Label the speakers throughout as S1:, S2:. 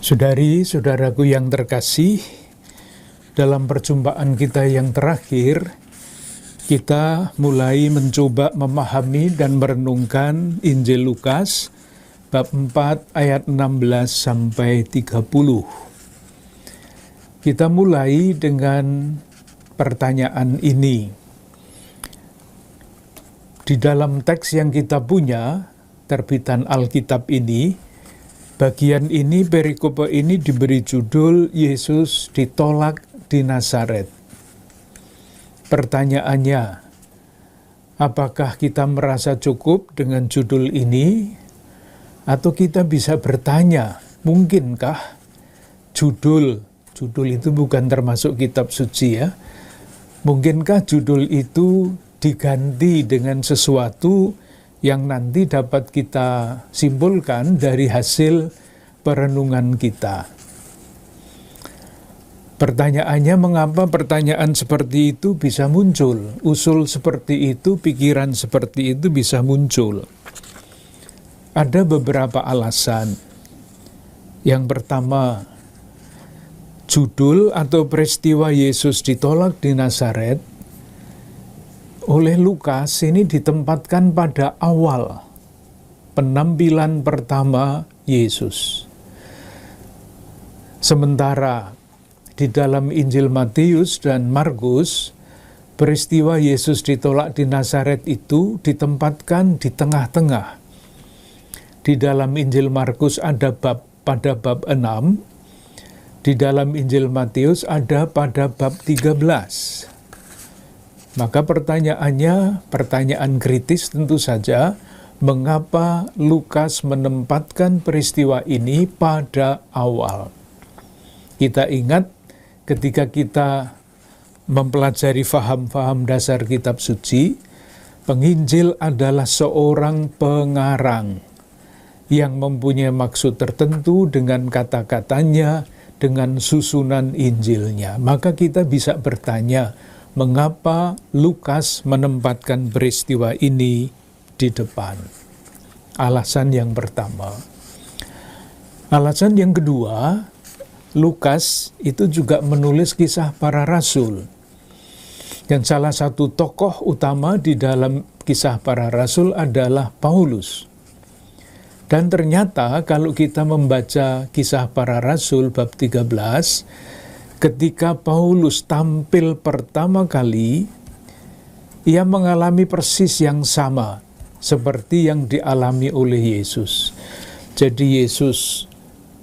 S1: Saudari-saudaraku yang terkasih, dalam perjumpaan kita yang terakhir, kita mulai mencoba memahami dan merenungkan Injil Lukas, bab 4 ayat 16 sampai 30. Kita mulai dengan pertanyaan ini. Di dalam teks yang kita punya, terbitan Alkitab ini, bagian ini, perikope ini diberi judul Yesus ditolak di Nazaret. Pertanyaannya, apakah kita merasa cukup dengan judul ini? Atau kita bisa bertanya, mungkinkah judul itu bukan termasuk kitab suci ya? Mungkinkah judul itu diganti dengan sesuatu yang nanti dapat kita simpulkan dari hasil perenungan kita? Pertanyaannya, mengapa pertanyaan seperti itu bisa muncul? Usul seperti itu, pikiran seperti itu bisa muncul. Ada beberapa alasan. Yang pertama, judul atau peristiwa Yesus ditolak di Nazaret oleh Lukas ini ditempatkan pada awal penampilan pertama Yesus. Sementara di dalam Injil Matius dan Markus, peristiwa Yesus ditolak di Nazaret itu ditempatkan di tengah-tengah. Di dalam Injil Markus ada pada bab 6, di dalam Injil Matius ada pada bab 13. Maka pertanyaan kritis tentu saja, mengapa Lukas menempatkan peristiwa ini pada awal? Kita ingat ketika kita mempelajari faham-faham dasar kitab suci, penginjil adalah seorang pengarang yang mempunyai maksud tertentu dengan kata-katanya, dengan susunan Injilnya. Maka kita bisa bertanya, mengapa Lukas menempatkan peristiwa ini di depan? Alasan yang pertama. Alasan yang kedua, Lukas itu juga menulis kisah para rasul. Dan salah satu tokoh utama di dalam kisah para rasul adalah Paulus. Dan ternyata kalau kita membaca kisah para rasul bab 13, ketika Paulus tampil pertama kali, ia mengalami persis yang sama seperti yang dialami oleh Yesus. Jadi Yesus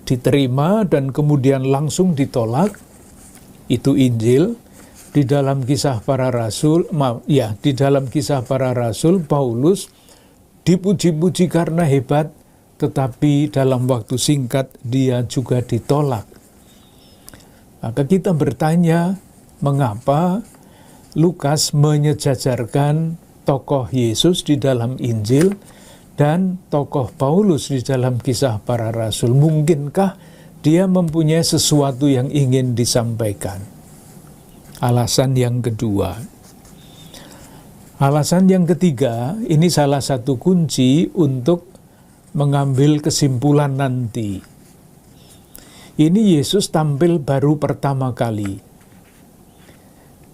S1: diterima dan kemudian langsung ditolak. Itu Injil. Di dalam kisah para rasul, di dalam kisah para rasul, Paulus dipuji-puji karena hebat, tetapi dalam waktu singkat dia juga ditolak. Maka kita bertanya, mengapa Lukas menyejajarkan tokoh Yesus di dalam Injil dan tokoh Paulus di dalam kisah para rasul? Mungkinkah dia mempunyai sesuatu yang ingin disampaikan? Alasan yang kedua. Alasan yang ketiga, ini salah satu kunci untuk mengambil kesimpulan nanti. Ini Yesus tampil baru pertama kali.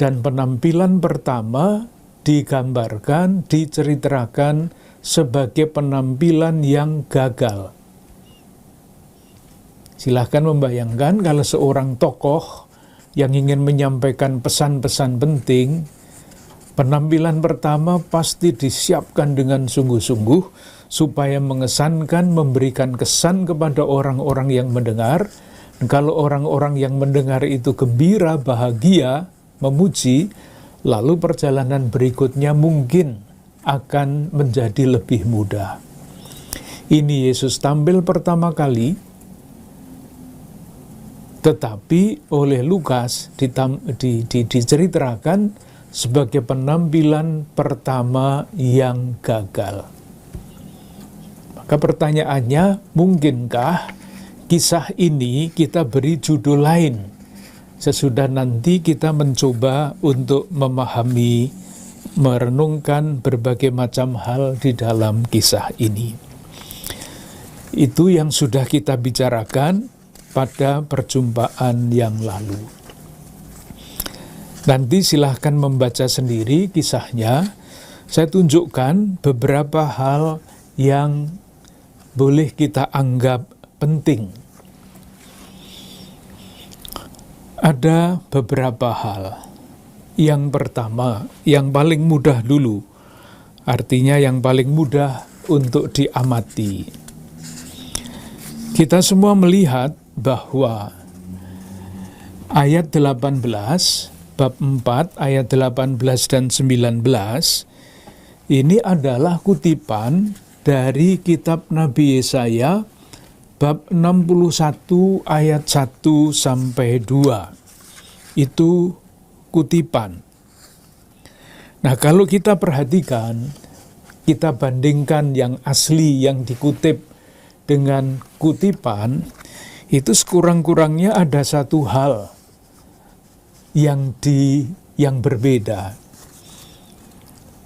S1: Dan penampilan pertama digambarkan, diceritakan sebagai penampilan yang gagal. Silahkan membayangkan kalau seorang tokoh yang ingin menyampaikan pesan-pesan penting, penampilan pertama pasti disiapkan dengan sungguh-sungguh supaya mengesankan, memberikan kesan kepada orang-orang yang mendengar. Kalau orang-orang yang mendengar itu gembira, bahagia, memuji, lalu perjalanan berikutnya mungkin akan menjadi lebih mudah. Ini Yesus tampil pertama kali, tetapi oleh Lukas diceritakan sebagai penampilan pertama yang gagal. Maka pertanyaannya, mungkinkah kisah ini kita beri judul lain sesudah nanti kita mencoba untuk memahami, merenungkan berbagai macam hal di dalam kisah ini? Itu yang sudah kita bicarakan pada perjumpaan yang lalu. Nanti silahkan membaca sendiri kisahnya. Saya tunjukkan beberapa hal yang boleh kita anggap penting. Ada beberapa hal. Yang pertama, yang paling mudah dulu. Artinya yang paling mudah untuk diamati. Kita semua melihat bahwa ayat 18, bab 4, ayat 18 dan 19, ini adalah kutipan dari kitab Nabi Yesaya, bab 61, ayat 1 sampai 2. Itu kutipan. Nah, kalau kita perhatikan, kita bandingkan yang asli, yang dikutip dengan kutipan, itu sekurang-kurangnya ada satu hal yang berbeda.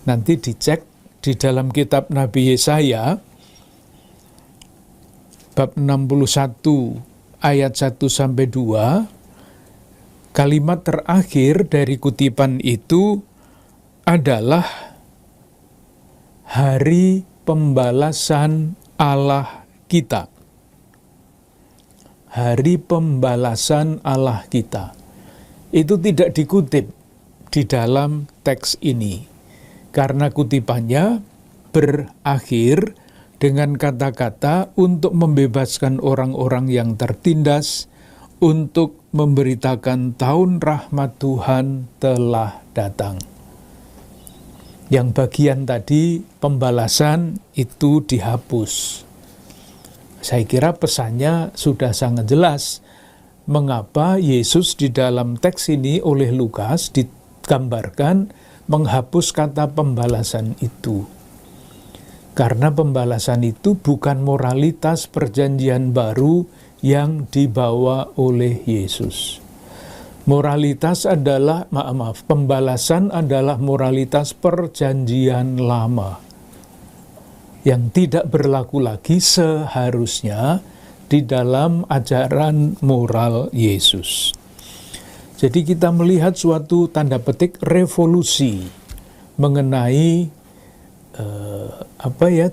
S1: Nanti dicek di dalam kitab Nabi Yesaya bab 61 ayat 1 sampai 2, kalimat terakhir dari kutipan itu adalah hari pembalasan Allah kita. Hari pembalasan Allah kita. Itu tidak dikutip di dalam teks ini. Karena kutipannya berakhir dengan kata-kata untuk membebaskan orang-orang yang tertindas, untuk memberitakan tahun rahmat Tuhan telah datang. Yang bagian tadi pembalasan itu dihapus. Saya kira pesannya sudah sangat jelas mengapa Yesus di dalam teks ini oleh Lukas digambarkan menghapus kata pembalasan itu. Karena pembalasan itu bukan moralitas perjanjian baru yang dibawa oleh Yesus. Moralitas adalah, pembalasan adalah moralitas perjanjian lama yang tidak berlaku lagi seharusnya di dalam ajaran moral Yesus. Jadi kita melihat suatu tanda petik revolusi mengenai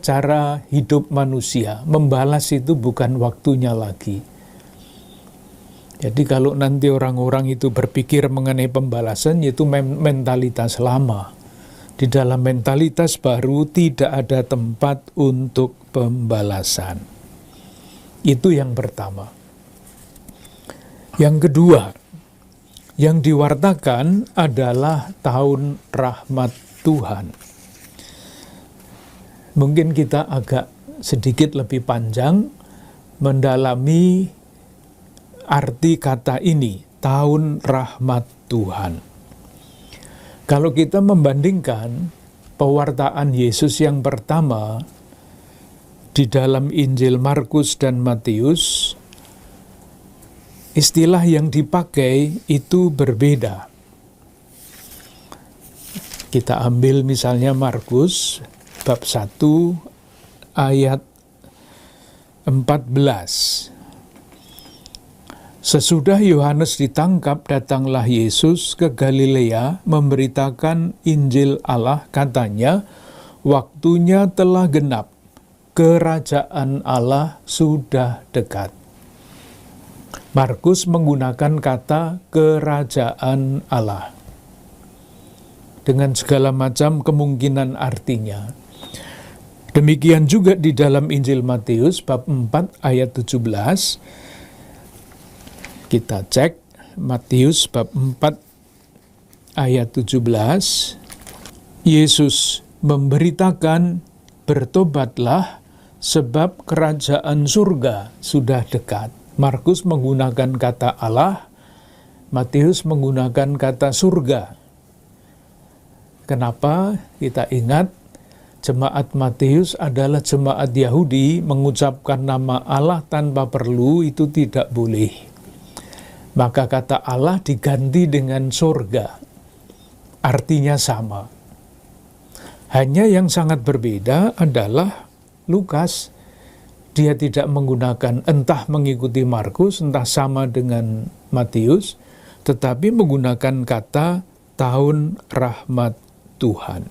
S1: cara hidup manusia. Membalas itu bukan waktunya lagi. Jadi kalau nanti orang-orang itu berpikir mengenai pembalasan, yaitu mentalitas lama. Di dalam mentalitas baru tidak ada tempat untuk pembalasan. Itu yang pertama. Yang kedua, yang diwartakan adalah tahun rahmat Tuhan. Mungkin kita agak sedikit lebih panjang mendalami arti kata ini, tahun rahmat Tuhan. Kalau kita membandingkan pewartaan Yesus yang pertama di dalam Injil Markus dan Matius, istilah yang dipakai itu berbeda. Kita ambil misalnya Markus bab 1 ayat 14. Sesudah Yohanes ditangkap, datanglah Yesus ke Galilea memberitakan Injil Allah, katanya, waktunya telah genap, kerajaan Allah sudah dekat. Markus menggunakan kata kerajaan Allah dengan segala macam kemungkinan artinya. Demikian juga di dalam Injil Matius bab 4 ayat 17. Kita cek Matius bab 4 ayat 17. Yesus memberitakan, bertobatlah sebab kerajaan surga sudah dekat. Markus menggunakan kata Allah, Matius menggunakan kata surga. Kenapa? Kita ingat jemaat Matius adalah jemaat Yahudi, mengucapkan nama Allah tanpa perlu itu tidak boleh. Maka kata Allah diganti dengan surga. Artinya sama. Hanya yang sangat berbeda adalah Lukas. dia tidak menggunakan, entah mengikuti Markus, entah sama dengan Matius, tetapi menggunakan kata tahun rahmat Tuhan.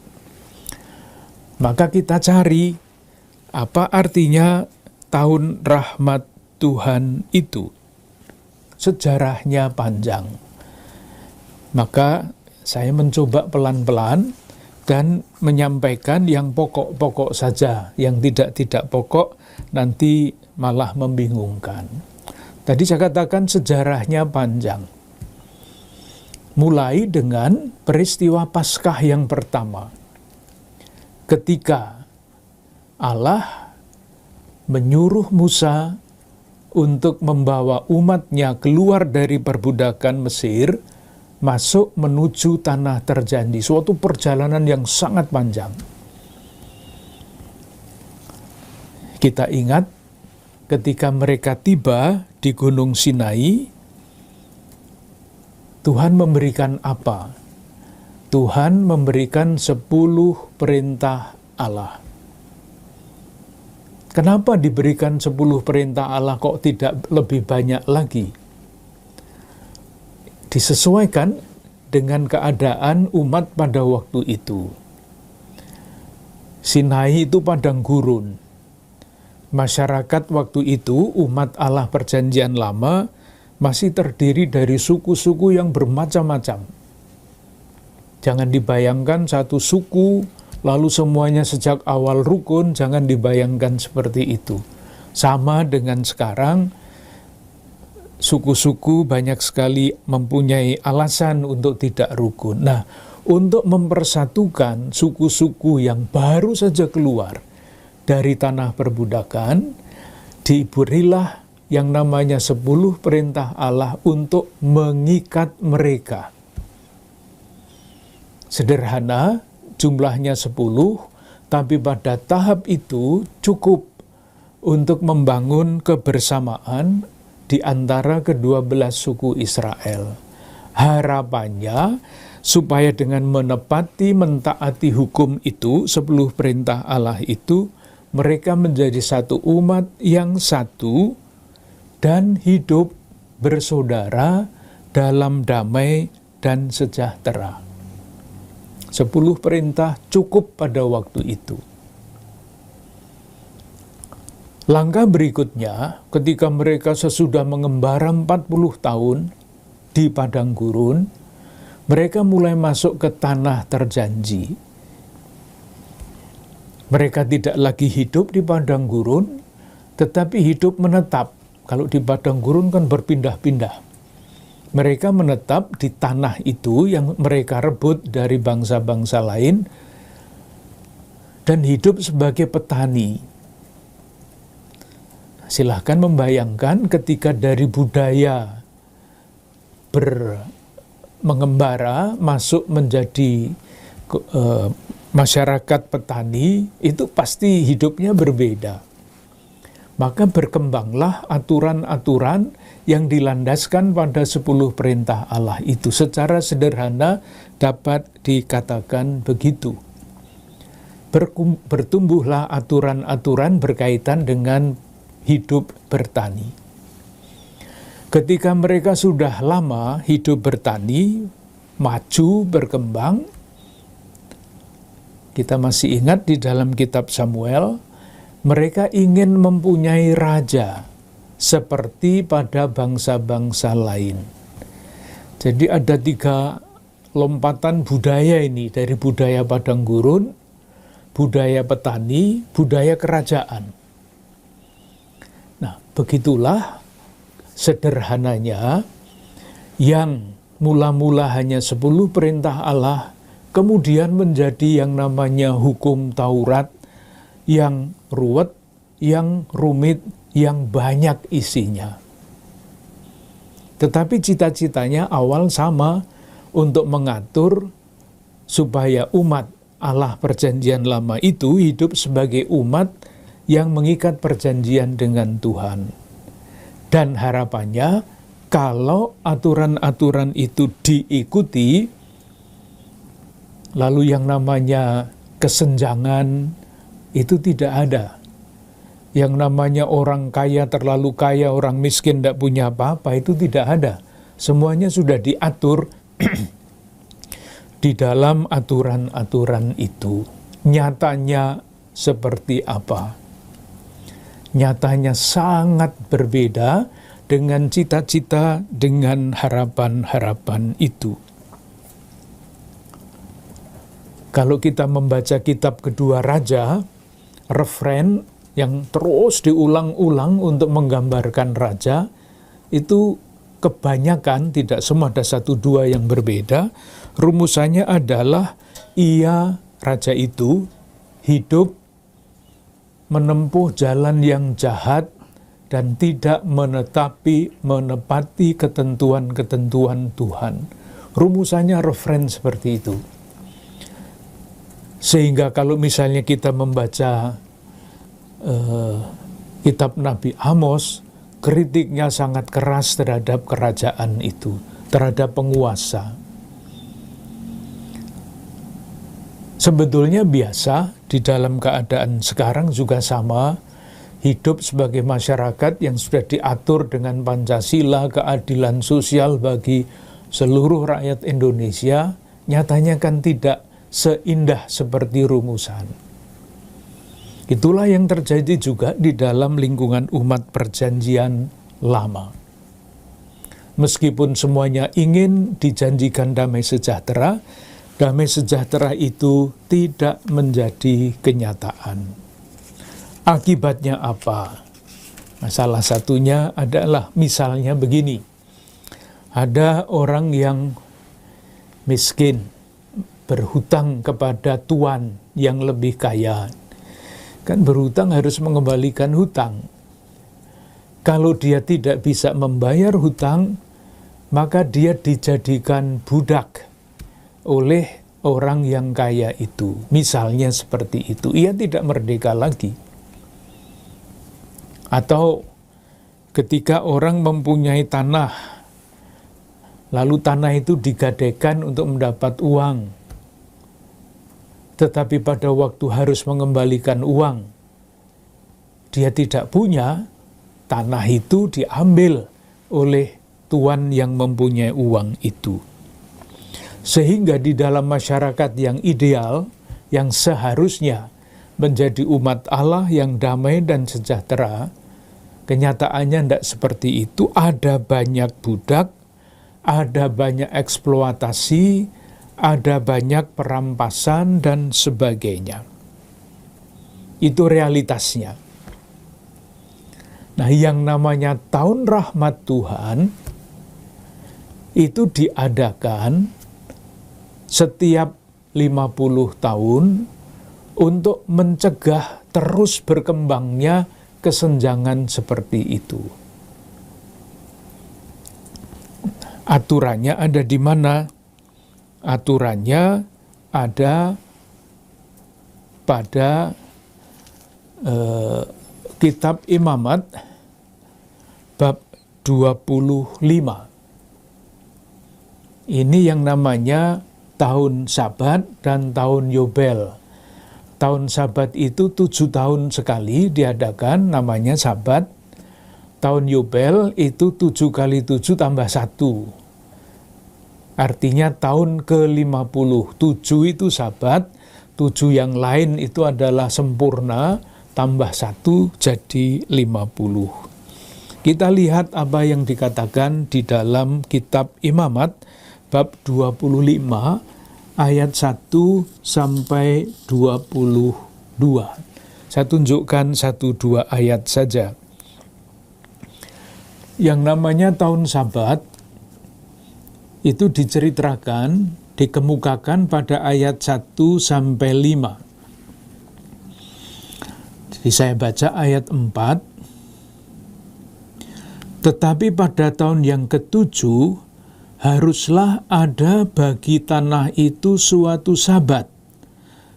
S1: Maka kita cari apa artinya tahun rahmat Tuhan itu. Sejarahnya panjang. Maka saya mencoba pelan-pelan dan menyampaikan yang pokok-pokok saja, yang tidak pokok nanti malah membingungkan. Tadi saya katakan sejarahnya panjang. Mulai dengan peristiwa Paskah yang pertama. Ketika Allah menyuruh Musa untuk membawa umatnya keluar dari perbudakan Mesir, masuk menuju tanah terjanji. Suatu perjalanan yang sangat panjang. Kita ingat ketika mereka tiba di Gunung Sinai, Tuhan memberikan apa? Tuhan memberikan 10 perintah Allah. Kenapa diberikan 10 perintah Allah kok tidak lebih banyak lagi? Disesuaikan dengan keadaan umat pada waktu itu. Sinai itu padang gurun. Masyarakat waktu itu, umat Allah Perjanjian Lama, masih terdiri dari suku-suku yang bermacam-macam. Jangan dibayangkan satu suku, lalu semuanya sejak awal rukun, jangan dibayangkan seperti itu. Sama dengan sekarang, suku-suku banyak sekali mempunyai alasan untuk tidak rukun. Nah, untuk mempersatukan suku-suku yang baru saja keluar dari tanah perbudakan, diberilah yang namanya 10 perintah Allah untuk mengikat mereka. Sederhana, jumlahnya 10, tapi pada tahap itu cukup untuk membangun kebersamaan di antara ke-12 suku Israel. Harapannya, supaya dengan menepati, mentaati hukum itu, 10 perintah Allah itu, mereka menjadi satu umat yang satu dan hidup bersaudara dalam damai dan sejahtera. 10 perintah cukup pada waktu itu. Langkah berikutnya, ketika mereka sesudah mengembara 40 tahun di padang gurun, mereka mulai masuk ke tanah terjanji. Mereka tidak lagi hidup di padang gurun, tetapi hidup menetap. Kalau di padang gurun kan berpindah-pindah. Mereka menetap di tanah itu yang mereka rebut dari bangsa-bangsa lain dan hidup sebagai petani. Silahkan membayangkan ketika dari budaya mengembara masuk menjadi masyarakat petani, itu pasti hidupnya berbeda. Maka berkembanglah aturan-aturan yang dilandaskan pada 10 perintah Allah itu. Secara sederhana dapat dikatakan begitu. Bertumbuhlah aturan-aturan berkaitan dengan hidup bertani. Ketika mereka sudah lama hidup bertani, maju, berkembang, kita masih ingat di dalam kitab Samuel, mereka ingin mempunyai raja seperti pada bangsa-bangsa lain. Jadi ada 3 lompatan budaya ini, dari budaya padang gurun, budaya petani, budaya kerajaan. Nah, begitulah sederhananya yang mula-mula hanya 10 perintah Allah, kemudian menjadi yang namanya hukum Taurat, yang ruwet, yang rumit, yang banyak isinya. Tetapi cita-citanya awal sama, untuk mengatur supaya umat Allah Perjanjian Lama itu hidup sebagai umat yang mengikat perjanjian dengan Tuhan. Dan harapannya, kalau aturan-aturan itu diikuti, lalu yang namanya kesenjangan itu tidak ada. Yang namanya orang kaya terlalu kaya, orang miskin tidak punya apa-apa, itu tidak ada. Semuanya sudah diatur di dalam aturan-aturan itu. Nyatanya seperti apa? Nyatanya sangat berbeda dengan cita-cita, dengan harapan-harapan itu. Kalau kita membaca kitab Kedua Raja, referen yang terus diulang-ulang untuk menggambarkan raja, itu kebanyakan, tidak semua, ada satu dua yang berbeda. Rumusannya adalah raja itu hidup menempuh jalan yang jahat dan tidak menepati ketentuan-ketentuan Tuhan. Rumusannya referen seperti itu. Sehingga kalau misalnya kita membaca kitab Nabi Amos, kritiknya sangat keras terhadap kerajaan itu, terhadap penguasa. Sebetulnya biasa di dalam keadaan sekarang juga sama, hidup sebagai masyarakat yang sudah diatur dengan Pancasila, keadilan sosial bagi seluruh rakyat Indonesia, nyatanya kan tidak seindah seperti rumusan. Itulah yang terjadi juga di dalam lingkungan umat perjanjian lama. Meskipun semuanya ingin dijanjikan damai sejahtera itu tidak menjadi kenyataan. Akibatnya apa? Nah, salah satunya adalah misalnya begini. Ada orang yang miskin, berhutang kepada tuan yang lebih kaya. Kan berhutang harus mengembalikan hutang. Kalau dia tidak bisa membayar hutang, maka dia dijadikan budak oleh orang yang kaya itu. Misalnya seperti itu, ia tidak merdeka lagi. Atau ketika orang mempunyai tanah, lalu tanah itu digadaikan untuk mendapat uang, tetapi pada waktu harus mengembalikan uang, dia tidak punya, tanah itu diambil oleh tuan yang mempunyai uang itu. Sehingga di dalam masyarakat yang ideal, yang seharusnya menjadi umat Allah yang damai dan sejahtera, kenyataannya tidak seperti itu. Ada banyak budak, ada banyak eksploitasi, ada banyak perampasan dan sebagainya. Itu realitasnya. Nah, yang namanya tahun rahmat Tuhan itu diadakan setiap 50 tahun untuk mencegah terus berkembangnya kesenjangan seperti itu. Aturannya ada di mana? Aturannya ada pada kitab Imamat bab 25. Ini yang namanya tahun Sabat dan tahun Yobel. Tahun Sabat itu 7 tahun sekali diadakan, namanya Sabat. Tahun Yobel itu 7 kali 7 tambah 1. Artinya tahun ke-50, 7 itu Sabat, 7 yang lain itu adalah sempurna, tambah 1 jadi 50. Kita lihat apa yang dikatakan di dalam kitab Imamat, bab 25, ayat 1 sampai 22. Saya tunjukkan 1-2 ayat saja. Yang namanya tahun Sabat, itu diceritakan, dikemukakan pada ayat 1 sampai 5. Jadi saya baca ayat 4. Tetapi pada tahun yang ke-7, haruslah ada bagi tanah itu suatu Sabat,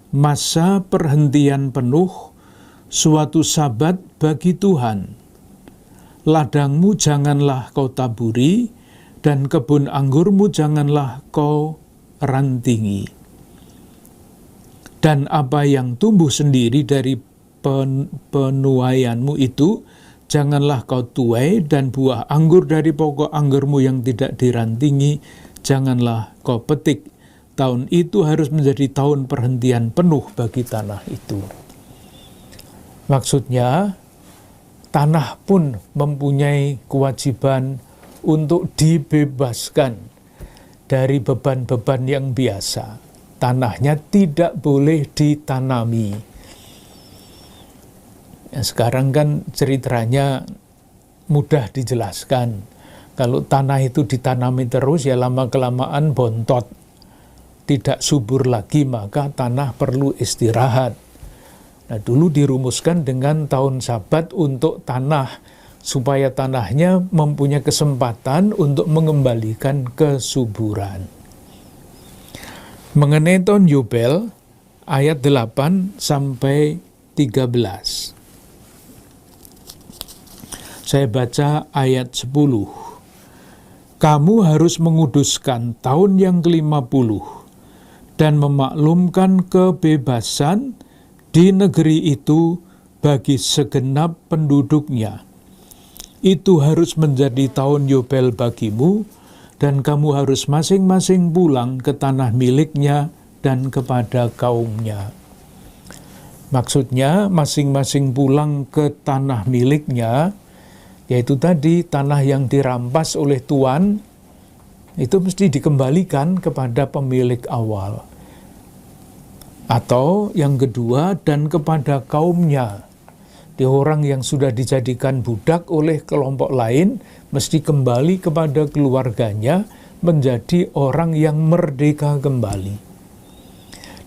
S1: masa perhentian penuh, suatu Sabat bagi Tuhan. Ladangmu janganlah kau taburi, dan kebun anggurmu janganlah kau rantingi. Dan apa yang tumbuh sendiri dari penuaianmu itu, janganlah kau tuai, dan buah anggur dari pokok anggurmu yang tidak dirantingi, janganlah kau petik. Tahun itu harus menjadi tahun perhentian penuh bagi tanah itu. Maksudnya, tanah pun mempunyai kewajiban untuk dibebaskan dari beban-beban yang biasa. Tanahnya tidak boleh ditanami. Ya, sekarang kan ceritanya mudah dijelaskan. Kalau tanah itu ditanami terus, ya lama-kelamaan bontot. Tidak subur lagi, maka tanah perlu istirahat. Nah, dulu dirumuskan dengan tahun Sabat untuk tanah, supaya tanahnya mempunyai kesempatan untuk mengembalikan kesuburan. Mengenai tahun Yobel, ayat 8 sampai 13. Saya baca ayat 10. Kamu harus menguduskan tahun yang ke-50 dan memaklumkan kebebasan di negeri itu bagi segenap penduduknya. Itu harus menjadi tahun Yobel bagimu, dan kamu harus masing-masing pulang ke tanah miliknya dan kepada kaumnya. Maksudnya masing-masing pulang ke tanah miliknya, yaitu tadi tanah yang dirampas oleh Tuhan, itu mesti dikembalikan kepada pemilik awal. Atau yang kedua, dan kepada kaumnya. Di orang yang sudah dijadikan budak oleh kelompok lain, mesti kembali kepada keluarganya, menjadi orang yang merdeka kembali.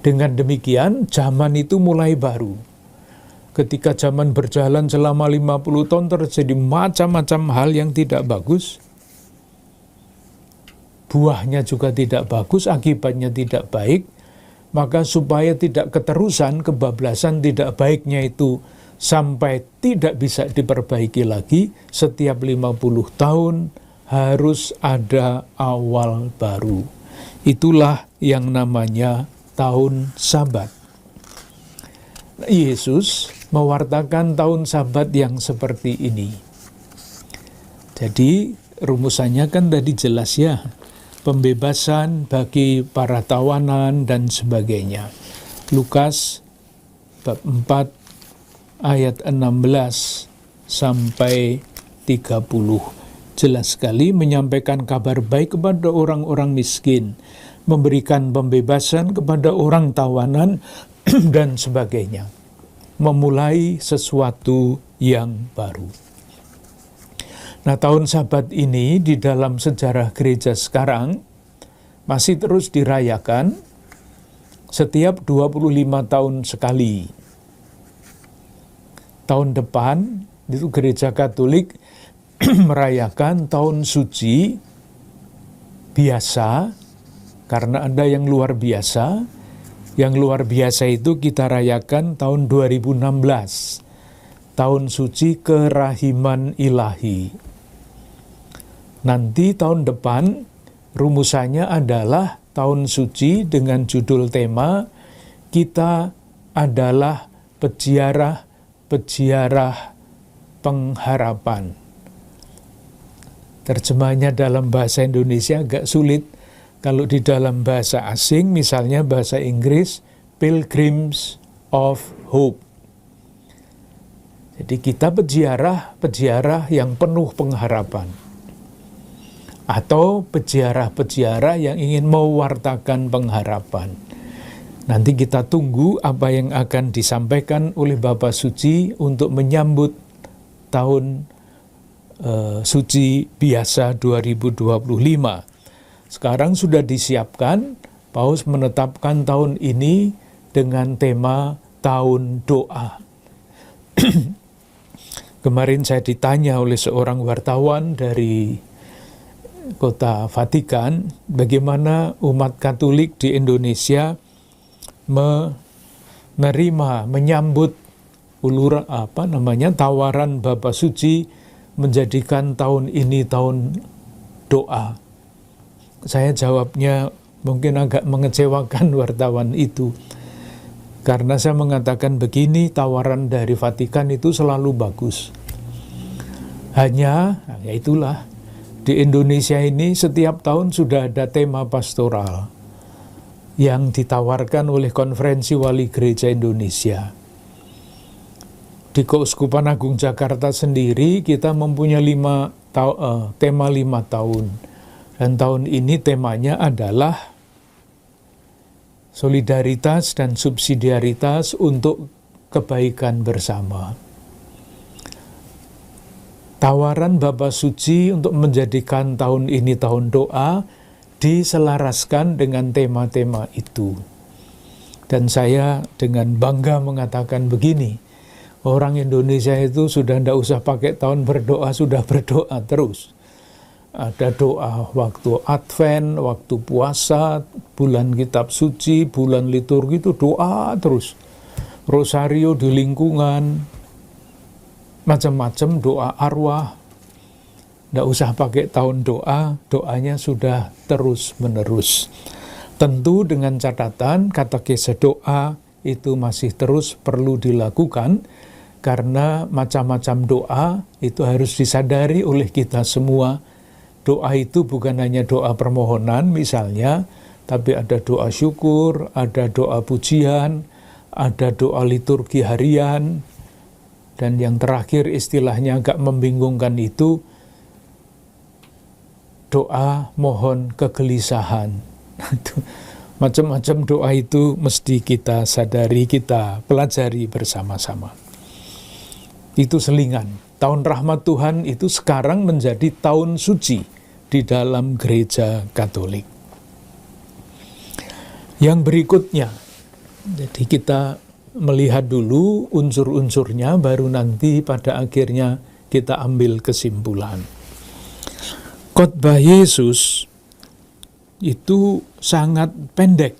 S1: Dengan demikian, zaman itu mulai baru. Ketika zaman berjalan selama 50 tahun, terjadi macam-macam hal yang tidak bagus. Buahnya juga tidak bagus, akibatnya tidak baik. Maka supaya tidak keterusan, kebablasan tidak baiknya itu sampai tidak bisa diperbaiki lagi, setiap 50 tahun harus ada awal baru. Itulah yang namanya tahun Sabat. Yesus mewartakan tahun Sabat yang seperti ini. Jadi rumusannya kan tadi jelas ya, pembebasan bagi para tawanan dan sebagainya. Lukas bab 4 ayat 16 sampai 30. Jelas sekali menyampaikan kabar baik kepada orang-orang miskin, memberikan pembebasan kepada orang tawanan, dan sebagainya. Memulai sesuatu yang baru. Nah, tahun Sabat ini di dalam sejarah gereja sekarang masih terus dirayakan setiap 25 tahun sekali. Tahun depan itu gereja Katolik merayakan tahun suci biasa, karena ada yang luar biasa. Yang luar biasa itu kita rayakan tahun 2016, tahun suci kerahiman ilahi. Nanti tahun depan rumusannya adalah tahun suci dengan judul tema kita adalah peziarah pengharapan. Terjemahnya dalam bahasa Indonesia agak sulit. Kalau di dalam bahasa asing, misalnya bahasa Inggris, Pilgrims of Hope. Jadi kita peziarah yang penuh pengharapan. Atau peziarah yang ingin mewartakan pengharapan. Nanti kita tunggu apa yang akan disampaikan oleh Bapak Suci untuk menyambut tahun suci biasa 2025. Sekarang sudah disiapkan, Paus menetapkan tahun ini dengan tema Tahun Doa. Kemarin saya ditanya oleh seorang wartawan dari Kota Vatikan, bagaimana umat Katolik di Indonesia menyambut tawaran Bapak Suci menjadikan tahun ini tahun doa. Saya jawabnya mungkin agak mengecewakan wartawan itu. Karena saya mengatakan begini, tawaran dari Vatikan itu selalu bagus. Hanya, ya itulah, di Indonesia ini setiap tahun sudah ada tema pastoral yang ditawarkan oleh Konferensi Wali Gereja Indonesia. Di Keuskupan Agung Jakarta sendiri kita mempunyai tema 5 tahun. Dan tahun ini temanya adalah solidaritas dan subsidiaritas untuk kebaikan bersama. Tawaran Bapa Suci untuk menjadikan tahun ini tahun doa diselaraskan dengan tema-tema itu. Dan saya dengan bangga mengatakan begini, orang Indonesia itu sudah tidak usah pakai tahun berdoa, sudah berdoa terus. Ada doa waktu Advent, waktu puasa, bulan kitab suci, bulan liturgi itu doa terus. Rosario di lingkungan, macam-macam doa arwah. Tidak usah pakai tahun doa, doanya sudah terus-menerus. Tentu dengan catatan katekese doa itu masih terus perlu dilakukan, karena macam-macam doa itu harus disadari oleh kita semua. Doa itu bukan hanya doa permohonan misalnya, tapi ada doa syukur, ada doa pujian, ada doa liturgi harian, dan yang terakhir istilahnya agak membingungkan itu, doa mohon kegelisahan. Macam-macam doa itu mesti kita sadari, kita pelajari bersama-sama. Itu selingan. Tahun Rahmat Tuhan itu sekarang menjadi tahun suci di dalam gereja Katolik. Yang berikutnya, jadi kita melihat dulu unsur-unsurnya, baru nanti pada akhirnya kita ambil kesimpulan. Khotbah Yesus itu sangat pendek.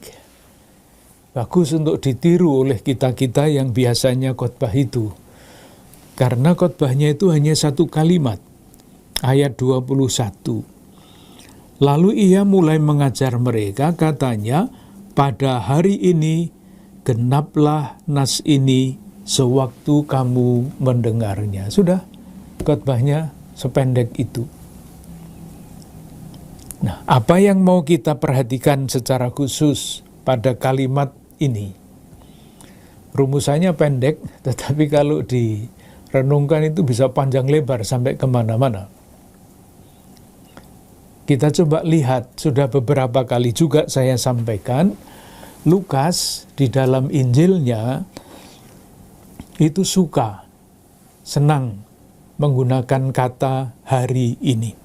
S1: Bagus untuk ditiru oleh kita-kita yang biasanya khotbah itu. Karena khotbahnya itu hanya satu kalimat, ayat 21. Lalu ia mulai mengajar mereka, katanya, pada hari ini genaplah nas ini sewaktu kamu mendengarnya. Sudah, khotbahnya sependek itu. Nah, apa yang mau kita perhatikan secara khusus pada kalimat ini? Rumusannya pendek, tetapi kalau direnungkan itu bisa panjang lebar sampai kemana-mana. Kita coba lihat, sudah beberapa kali juga saya sampaikan, Lukas di dalam Injilnya itu suka, senang menggunakan kata hari ini.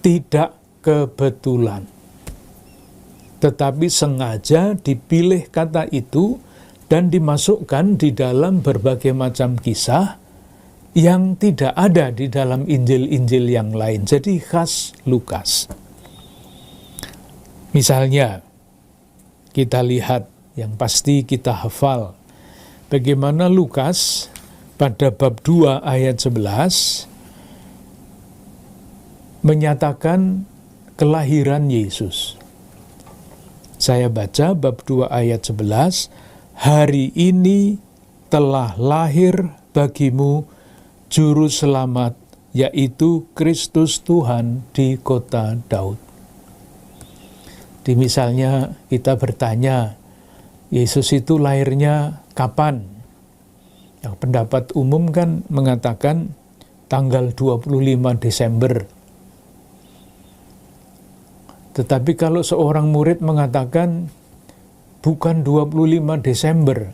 S1: Tidak kebetulan, tetapi sengaja dipilih kata itu dan dimasukkan di dalam berbagai macam kisah yang tidak ada di dalam Injil-Injil yang lain. Jadi khas Lukas. Misalnya, kita lihat yang pasti kita hafal, bagaimana Lukas pada bab 2 ayat 11 menyatakan kelahiran Yesus. Saya baca bab 2 ayat 11, hari ini telah lahir bagimu Juru Selamat, yaitu Kristus Tuhan di kota Daud. Di misalnya kita bertanya, Yesus itu lahirnya kapan? Yang pendapat umum kan mengatakan tanggal 25 Desember. Tetapi kalau seorang murid mengatakan bukan 25 Desember,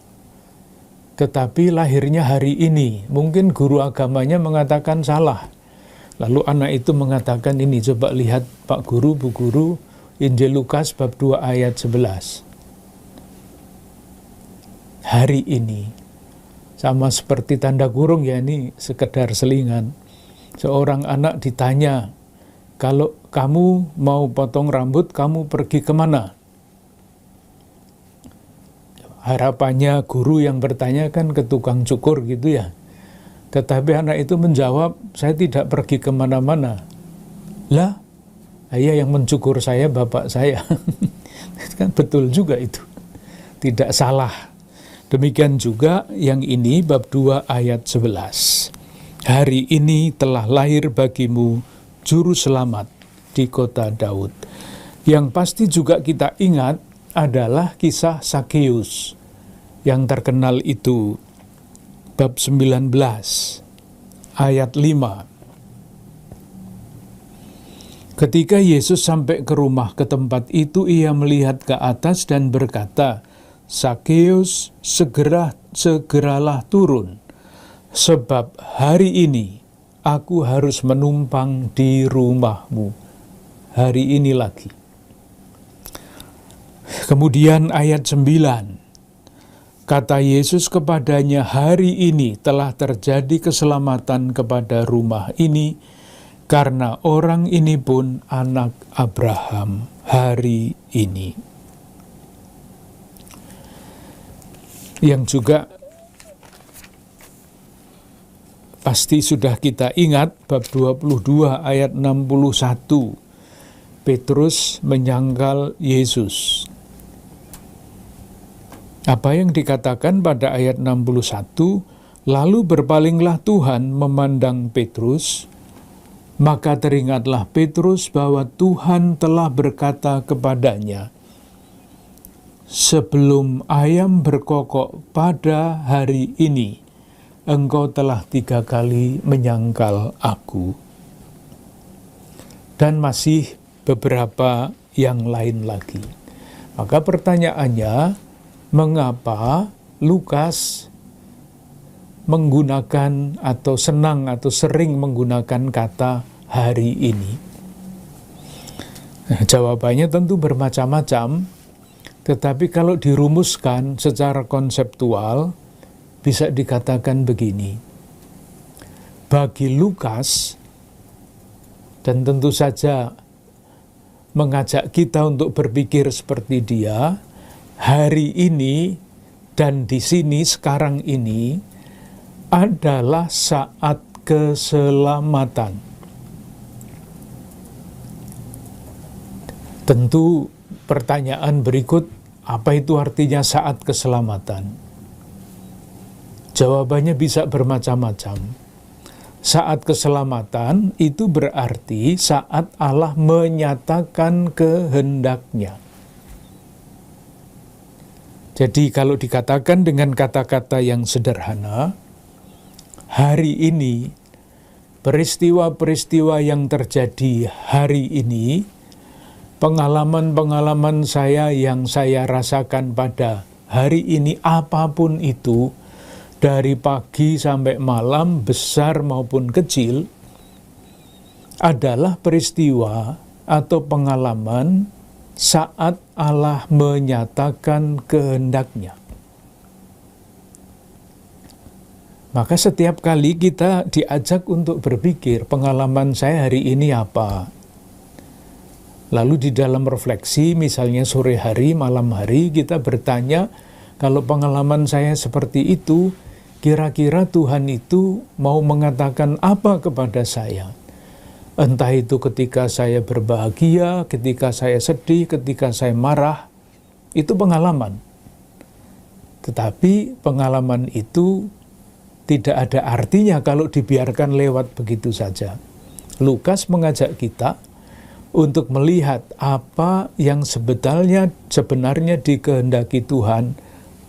S1: tetapi lahirnya hari ini, mungkin guru agamanya mengatakan salah. Lalu anak itu mengatakan ini, coba lihat Pak Guru, Bu Guru, Injil Lukas bab 2 ayat 11. Hari ini, sama seperti tanda kurung ya, ini sekedar selingan. Seorang anak ditanya, kalau kamu mau potong rambut, kamu pergi kemana? Harapannya guru yang bertanya kan ke tukang cukur gitu ya. Tetapi anak itu menjawab, saya tidak pergi kemana-mana. Lah, ayah yang mencukur saya, bapak saya. Kan betul juga itu. tidak salah. Demikian juga yang ini bab 2 ayat 11. Hari ini telah lahir bagimu juru selamat di kota Daud. Yang pasti juga kita ingat adalah kisah Sakeus yang terkenal itu, bab 19 ayat 5. Ketika Yesus sampai ke rumah ke tempat itu, ia melihat ke atas dan berkata, Sakeus, segeralah turun, sebab hari ini aku harus menumpang di rumahmu. Hari ini lagi. Kemudian ayat 9, kata Yesus kepadanya, hari ini telah terjadi keselamatan kepada rumah ini, karena orang ini pun anak Abraham hari ini. Yang juga pasti sudah kita ingat, bab 22 ayat 61, Petrus menyangkal Yesus. Apa yang dikatakan pada ayat 61, lalu berpalinglah Tuhan memandang Petrus, maka teringatlah Petrus bahwa Tuhan telah berkata kepadanya, sebelum ayam berkokok pada hari ini, engkau telah 3 kali menyangkal aku. Dan masih beberapa yang lain lagi. Maka pertanyaannya, mengapa Lukas menggunakan atau senang atau sering menggunakan kata hari ini? Nah, jawabannya tentu bermacam-macam, tetapi kalau dirumuskan secara konseptual bisa dikatakan begini. Bagi Lukas, dan tentu saja mengajak kita untuk berpikir seperti dia, hari ini dan di sini sekarang ini adalah saat keselamatan. Tentu pertanyaan berikut, apa itu artinya saat keselamatan? Jawabannya bisa bermacam-macam. Saat keselamatan itu berarti saat Allah menyatakan kehendaknya. Jadi kalau dikatakan dengan kata-kata yang sederhana, hari ini, peristiwa-peristiwa yang terjadi hari ini, pengalaman-pengalaman saya yang saya rasakan pada hari ini, apapun itu, dari pagi sampai malam, besar maupun kecil, adalah peristiwa atau pengalaman saat Allah menyatakan kehendaknya. Maka setiap kali kita diajak untuk berpikir, pengalaman saya hari ini apa? Lalu di dalam refleksi, misalnya sore hari, malam hari, kita bertanya, kalau pengalaman saya seperti itu, kira-kira Tuhan itu mau mengatakan apa kepada saya? Entah itu ketika saya berbahagia, ketika saya sedih, ketika saya marah, itu pengalaman. Tetapi pengalaman itu tidak ada artinya kalau dibiarkan lewat begitu saja. Lukas mengajak kita untuk melihat apa yang sebenarnya dikehendaki Tuhan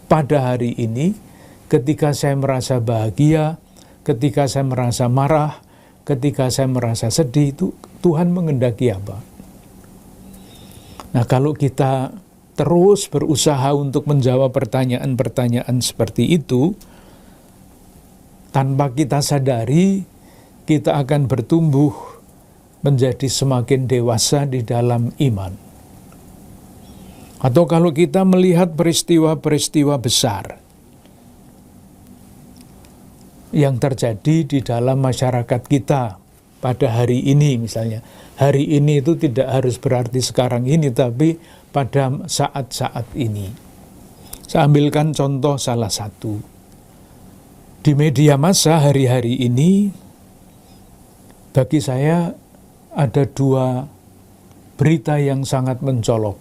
S1: pada hari ini, ketika saya merasa bahagia, ketika saya merasa marah, ketika saya merasa sedih, itu Tuhan menghendaki apa? Nah, kalau kita terus berusaha untuk menjawab pertanyaan-pertanyaan seperti itu, tanpa kita sadari, kita akan bertumbuh menjadi semakin dewasa di dalam iman. Atau kalau kita melihat peristiwa-peristiwa besar yang terjadi di dalam masyarakat kita pada hari ini misalnya. Hari ini itu tidak harus berarti sekarang ini, tapi pada saat-saat ini. Saya ambilkan contoh salah satu. Di media massa hari-hari ini, bagi saya ada 2 berita yang sangat mencolok.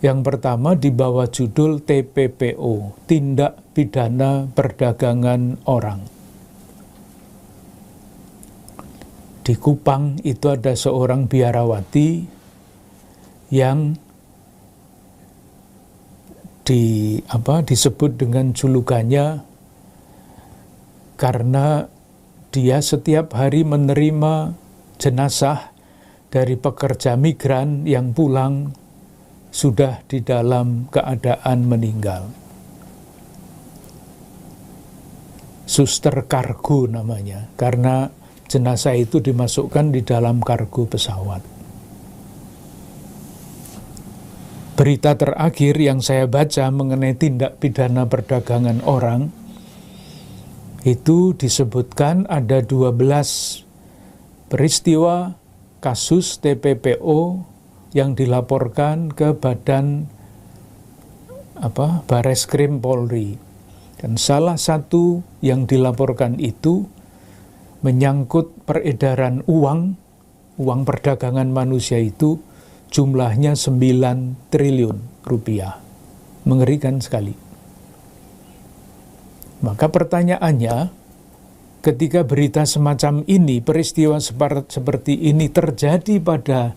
S1: Yang pertama di bawah judul TPPO, Tindak Pidana Perdagangan Orang. Di Kupang itu ada seorang biarawati yang disebut dengan julukannya karena dia setiap hari menerima jenazah dari pekerja migran yang pulang sudah di dalam keadaan meninggal. Suster kargo namanya, karena jenazah itu dimasukkan di dalam kargo pesawat. Berita terakhir yang saya baca mengenai tindak pidana perdagangan orang, itu disebutkan ada 12 peristiwa kasus TPPO yang dilaporkan ke Badan Bareskrim Polri. Dan salah satu yang dilaporkan itu menyangkut peredaran uang perdagangan manusia itu jumlahnya 9 triliun rupiah. Mengerikan sekali. Maka pertanyaannya, ketika berita semacam ini, peristiwa seperti ini terjadi pada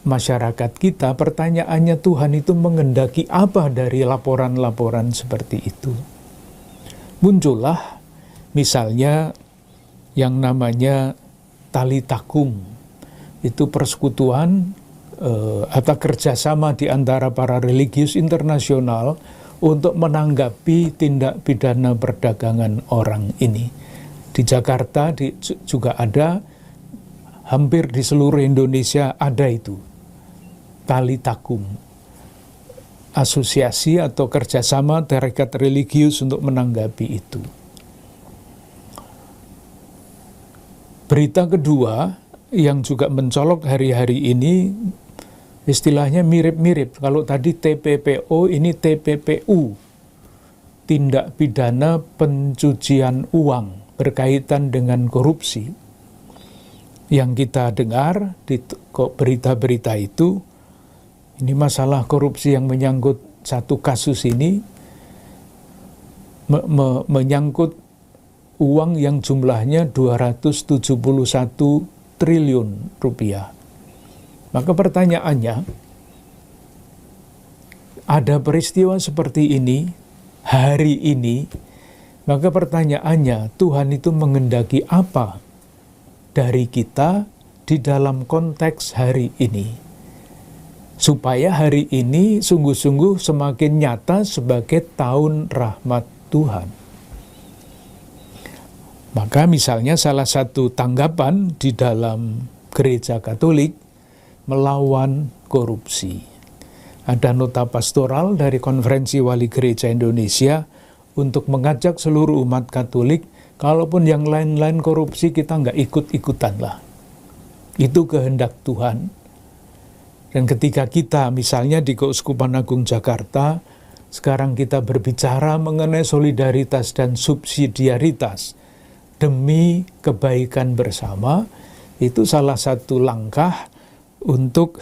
S1: masyarakat kita, pertanyaannya Tuhan itu menghendaki apa dari laporan-laporan seperti itu? Muncullah misalnya yang namanya Tali Takum. Itu persekutuan atau kerjasama di antara para religius internasional untuk menanggapi tindak pidana perdagangan orang ini. Di Jakarta juga ada, hampir di seluruh Indonesia ada itu, Tali Takum. Asosiasi atau kerjasama tarekat religius untuk menanggapi itu. Berita kedua yang juga mencolok hari-hari ini, istilahnya mirip-mirip. Kalau tadi TPPO, ini TPPU, tindak pidana pencucian uang berkaitan dengan korupsi. Yang kita dengar di berita-berita itu, ini masalah korupsi yang menyangkut satu kasus ini, menyangkut uang yang jumlahnya 271 triliun rupiah. Maka pertanyaannya, ada peristiwa seperti ini, hari ini, maka pertanyaannya, Tuhan itu menghendaki apa dari kita di dalam konteks hari ini? Supaya hari ini sungguh-sungguh semakin nyata sebagai tahun rahmat Tuhan. Maka misalnya salah satu tanggapan di dalam gereja Katolik melawan korupsi. Ada nota pastoral dari Konferensi Wali Gereja Indonesia untuk mengajak seluruh umat Katolik, kalaupun yang lain-lain korupsi kita nggak ikut-ikutan lah. Itu kehendak Tuhan. Dan ketika kita misalnya di Keuskupan Agung Jakarta, sekarang kita berbicara mengenai solidaritas dan subsidiaritas demi kebaikan bersama, itu salah satu langkah untuk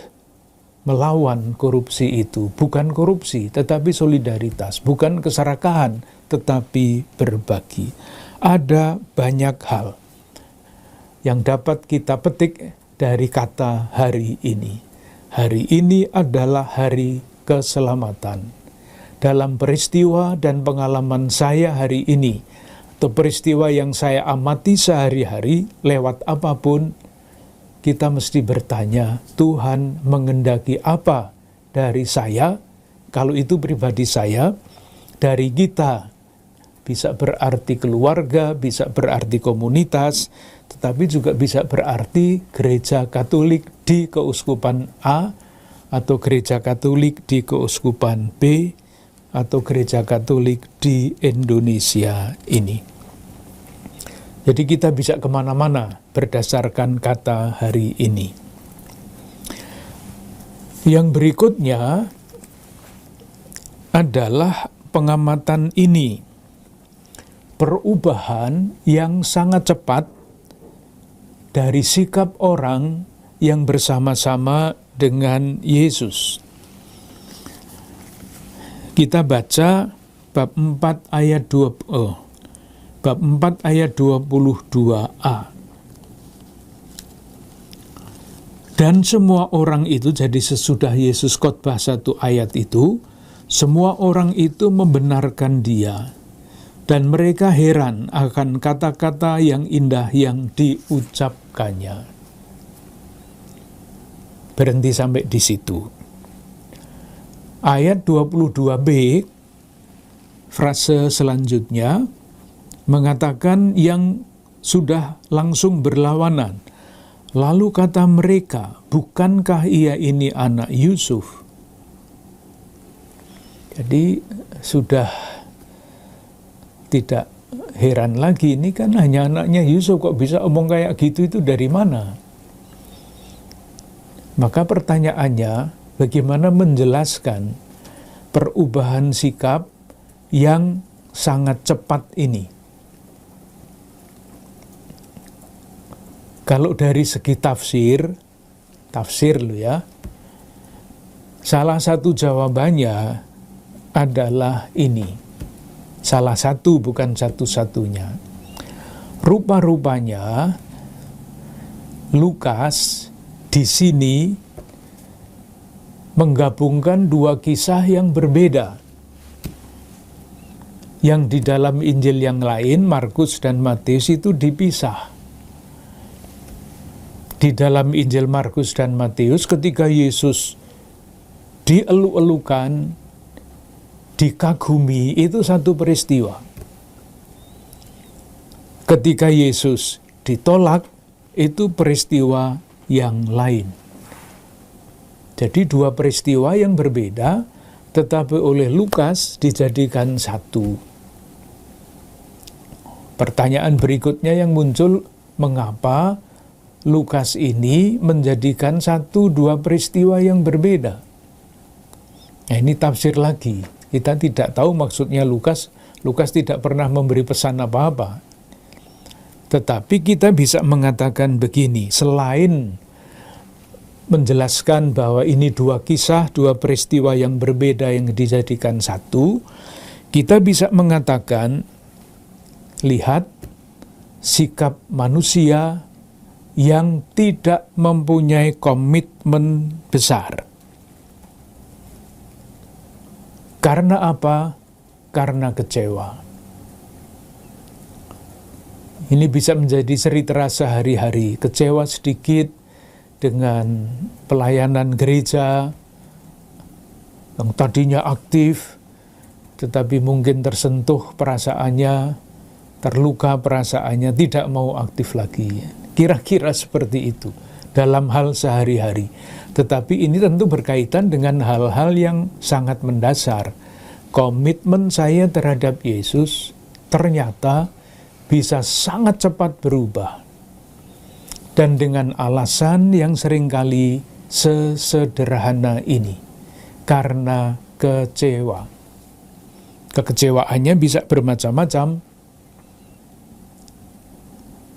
S1: melawan korupsi itu. Bukan korupsi, tetapi solidaritas. Bukan keserakahan, tetapi berbagi. Ada banyak hal yang dapat kita petik dari kata hari ini. Hari ini adalah hari keselamatan. Dalam peristiwa dan pengalaman saya hari ini, atau peristiwa yang saya amati sehari-hari, lewat apapun, kita mesti bertanya, Tuhan menghendaki apa dari saya? Kalau itu pribadi saya, dari kita, bisa berarti keluarga, bisa berarti komunitas, tetapi juga bisa berarti gereja Katolik di Keuskupan A, atau gereja Katolik di Keuskupan B, atau gereja Katolik di Indonesia ini. Jadi kita bisa kemana-mana berdasarkan kata hari ini. Yang berikutnya adalah pengamatan ini. Perubahan yang sangat cepat dari sikap orang yang bersama-sama dengan Yesus. Kita baca bab 4 ayat 22a. Dan semua orang itu, jadi sesudah Yesus khotbah satu ayat itu, semua orang itu membenarkan dia. Dan mereka heran akan kata-kata yang indah yang diucapkannya. Berhenti sampai di situ. Ayat 22b, frase selanjutnya, mengatakan yang sudah langsung berlawanan. Lalu kata mereka, bukankah ia ini anak Yusuf? Jadi sudah tidak heran lagi, ini kan hanya anaknya Yusuf, kok bisa omong kayak gitu, itu dari mana? Maka pertanyaannya, bagaimana menjelaskan perubahan sikap yang sangat cepat ini? Kalau dari segi tafsir lo ya, salah satu jawabannya adalah ini. Salah satu, bukan satu-satunya. Rupa-rupanya Lukas di sini menggabungkan dua kisah yang berbeda. Yang di dalam Injil yang lain, Markus dan Matius, itu dipisah. Di dalam Injil Markus dan Matius, ketika Yesus dieluk-elukan, dikagumi, itu satu peristiwa. Ketika Yesus ditolak, itu peristiwa yang lain. Jadi dua peristiwa yang berbeda, tetapi oleh Lukas dijadikan satu. Pertanyaan berikutnya yang muncul, mengapa Lukas ini menjadikan satu dua peristiwa yang berbeda? Nah, ini tafsir lagi. Kita tidak tahu maksudnya Lukas. Lukas tidak pernah memberi pesan apa-apa. Tetapi kita bisa mengatakan begini, selain menjelaskan bahwa ini dua kisah, dua peristiwa yang berbeda yang dijadikan satu, kita bisa mengatakan, lihat sikap manusia yang tidak mempunyai komitmen besar. Karena apa? Karena kecewa. Ini bisa menjadi cerita sehari-hari, kecewa sedikit dengan pelayanan gereja yang tadinya aktif, tetapi mungkin tersentuh perasaannya, terluka perasaannya, tidak mau aktif lagi. Kira-kira seperti itu dalam hal sehari-hari. Tetapi ini tentu berkaitan dengan hal-hal yang sangat mendasar. Komitmen saya terhadap Yesus ternyata bisa sangat cepat berubah. Dan dengan alasan yang seringkali sesederhana ini. Karena kecewa. Kekecewaannya bisa bermacam-macam.